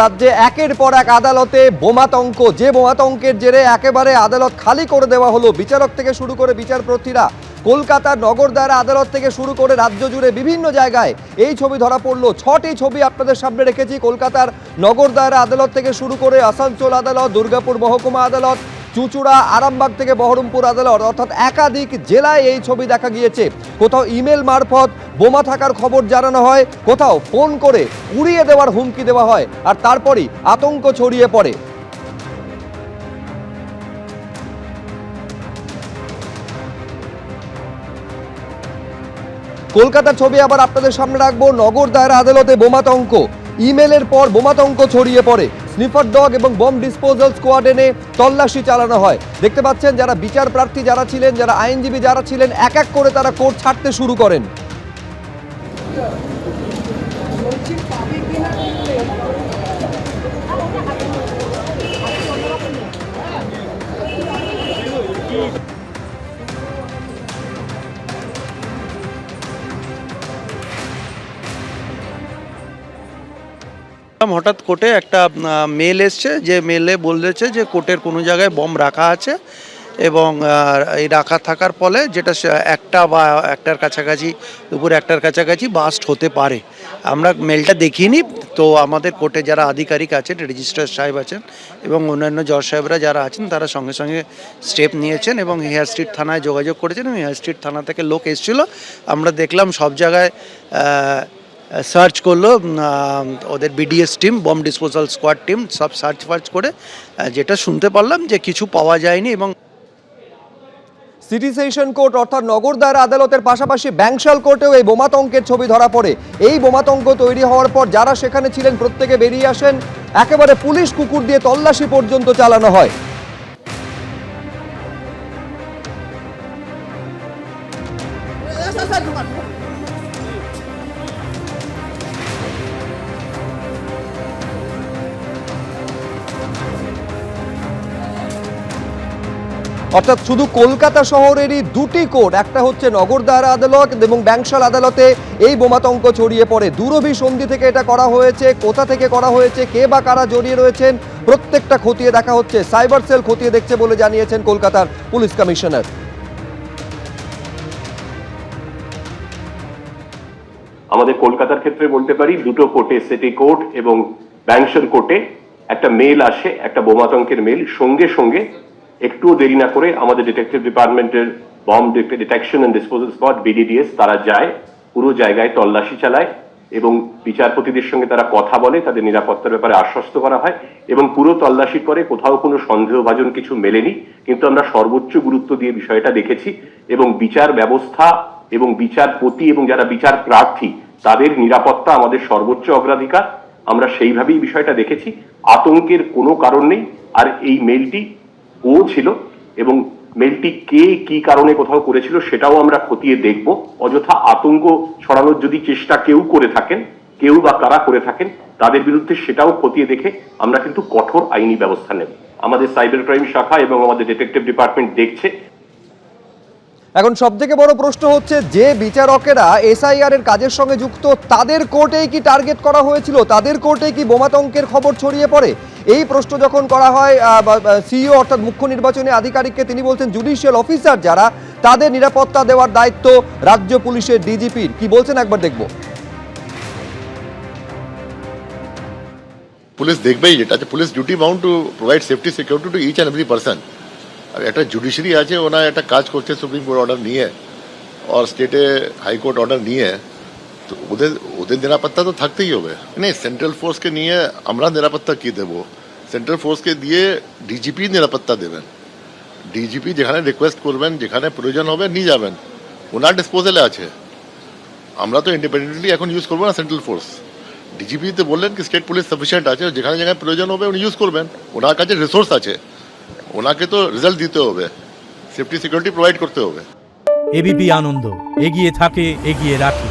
রাজ্যে একের পর এক আদালতে বোমাতঙ্ক, যে বোমাতঙ্কের জেরে একেবারে আদালত খালি করে দেওয়া হলো। বিচারক থেকে শুরু করে বিচারপ্রার্থীরা, কলকাতার নগর দায়রা আদালত থেকে শুরু করে রাজ্য জুড়ে বিভিন্ন জায়গায় এই ছবি ধরা পড়লো। 6টি ছবি আপনাদের সামনে রেখেছি। কলকাতার নগর দায়রা আদালত থেকে শুরু করে আসানসোল আদালত, দুর্গাপুর মহকুমা আদালত, চুঁচুড়া, আরামবাগ থেকে বহরমপুর আদালত, অর্থাৎ একাধিক জেলায় এই ছবি দেখা গিয়েছে। কোথাও ইমেল মারফত বোমা থাকার খবর জানানো হয়, কোথাও ফোন করে উড়িয়ে দেওয়ার হুমকি দেওয়া হয়, আর তারপরই আতঙ্ক ছড়িয়ে পড়ে। কলকাতার ছবি আবার আপনাদের সামনে রাখবো। নগর দায়রা আদালতে বোমাতঙ্ক, ইমেলের পর বোমাতঙ্ক ছড়িয়ে পড়ে। স্নিফার ডগ এবং বম ডিসপোজাল স্কোয়াড এনে তল্লাশি চালানো হয়। দেখতে পাচ্ছেন যারা বিচার প্রার্থী যারা ছিলেন, যারা আইনজীবী যারা ছিলেন, এক এক করে তারা কোর্ট ছাড়তে শুরু করেন। হঠাৎ কোর্টে একটা মেল এসছে, যে মেলে বলেছে যে কোর্টের কোনো জায়গায় বম রাখা আছে এবং এই রাখা থাকার ফলে যেটা একটা বা একটার কাছাকাছি, দুপুর একটার কাছাকাছি বাস্ট হতে পারে। আমরা মেলটা দেখিনি, তো আমাদের কোর্টে যারা আধিকারিক আছেন, রেজিস্ট্রার সাহেব আছেন এবং অন্যান্য জজ সাহেবরা যারা আছেন, তারা সঙ্গে সঙ্গে স্টেপ নিয়েছেন এবং হেয়ার স্ট্রিট থানায় যোগাযোগ করেছেন এবং হেয়ার স্ট্রিট থানা থেকে লোক এসেছিলো। আমরা দেখলাম সব জায়গায় সার্চ করলো, ওদের BDS team, bomb disposal squad team সব সার্চ ফার্চ করে যেটা শুনতে পারলাম যে কিছু পাওয়া যায়নি। এবং সিটি সেশন কোর্ট অর্থাৎ নগর দায়রা আদালতের পাশাপাশি ব্যাংশাল কোর্টেও এই বোমাতঙ্কের ছবি ধরা পড়ে। এই বোমাতঙ্ক তৈরি হওয়ার পর যারা সেখানে ছিলেন প্রত্যেকে বেরিয়ে আসেন। একেবারে পুলিশ কুকুর দিয়ে তল্লাশি পর্যন্ত চালানো হয়। অর্থাৎ শুধু কলকাতা শহরেরই দুটি কোর্ট, একটা হচ্ছে নগর দায়রা আদালত এবং ব্যাংশাল আদালতে এই বোমাতঙ্ক ছড়িয়ে পড়ে। দূরভিসন্ধি থেকে এটা করা হয়েছে, কোথা থেকে করা হয়েছে, কে বা কারা জড়িয়ে রয়েছেন, প্রত্যেকটা খতিয়ে দেখা হচ্ছে। সাইবার সেল খতিয়ে দেখছে বলে জানিয়েছেন কলকাতার পুলিশ কমিশনার। আমাদের কলকাতার ক্ষেত্রে বলতে পারি দুটো কোর্টে, সিটি কোর্ট এবং ব্যাংশাল কোর্টে একটা মেল আসে, একটা বোমাতঙ্কের মেল। সঙ্গে সঙ্গে একটুও দেরি না করে আমাদের ডিটেকটিভ ডিপার্টমেন্টের bomb detection and disposal squad BDDS তারা যায়, পুরো জায়গায় তল্লাশি চালায় এবং বিচারপতিদের সঙ্গে তারা কথা বলে, তাদের নিরাপত্তার ব্যাপারে আশ্বস্ত করা হয় এবং পুরো তল্লাশির পরে কোথাও কোনো সন্দেহভাজন কিছু মেলেনি। কিন্তু আমরা সর্বোচ্চ গুরুত্ব দিয়ে বিষয়টা দেখেছি এবং বিচার ব্যবস্থা এবং বিচারপতি এবং যারা বিচার প্রার্থী তাদের নিরাপত্তা আমাদের সর্বোচ্চ অগ্রাধিকার। আমরা সেইভাবেই বিষয়টা দেখেছি। আতঙ্কের কোনো কারণ নেই। আর এই মেলটি ও ছিল এবং মেলটি কে কি কারণে কোথাও করেছিল সেটাও আমরা খতিয়ে দেখব। অযথা আতঙ্ক ছড়ানোর যদি চেষ্টা কেউ করে থাকেন, কেউ বা কারা করে থাকেন, তাদের বিরুদ্ধে সেটাও খতিয়ে দেখে আমরা কিন্তু কঠোর আইনি ব্যবস্থা নেব। আমাদের সাইবার ক্রাইম শাখা এবং আমাদের ডিটেকটিভ ডিপার্টমেন্ট দেখছে। এখন সবথেকে বড় প্রশ্ন হচ্ছে, যে বিচারকেরা এসআইআর এর কাজের সঙ্গে যুক্ত, তাদের কোর্টেই কি টার্গেট করা হয়েছিল? তাদের কোর্টেই কি বোমাতঙ্কের খবর ছড়িয়ে পড়ে? এই প্রশ্ন যখন করা হয় সিইও অর্থাৎ মুখ্য নির্বাচনী আধিকারিককে, তিনি বলছেন জুডিশিয়াল অফিসার যারা, তাদের নিরাপত্তা দেওয়ার দায়িত্ব রাজ্য পুলিশের ডিজিপির। কি বলছেন একবার দেখব। পুলিশ দেখবেই, যেটা আছে police duty bound to provide safety security to each and every person. আর একটা জুডিশিয়ারি আছে, ওনারা একটা কাজ করছে সুপ্রিম কোর্ট অর্ডার নিয়ে আর স্টেটে হাইকোর্ট অর্ডার নিয়ে, তো ওদের নিরাপত্তা তো থাকতেই হবে। মানে সেন্ট্রাল ফোর্সকে নিয়ে আমরা নিরাপত্তা কি দেবো? সেন্ট্রাল ফোর্সকে দিয়ে ডিজিপি নিরাপত্তা দেবেন। ডিজিপি যেখানে রিকোয়েস্ট করবেন, যেখানে প্রয়োজন হবে নিয়ে যাবেন, ওনার ডিসপোজালে আছে। আমরা তো ইন্ডিপেন্ডেন্টলি এখন ইউজ করবো না সেন্ট্রাল ফোর্স। ডিজিপিতে বললেন কি স্টেট পুলিশ সাফিসিয়েন্ট আছে, যেখানে যেখানে প্রয়োজন হবে উনি ইউজ করবেন, ওনার কাছে রিসোর্স আছে, ওনাকে তো রেজাল্ট দিতে হবে, সেফটি সিকিউরিটি প্রোভাইড করতে হবে। এবিপি আনন্দ, এগিয়ে থাকে, এগিয়ে রাখে।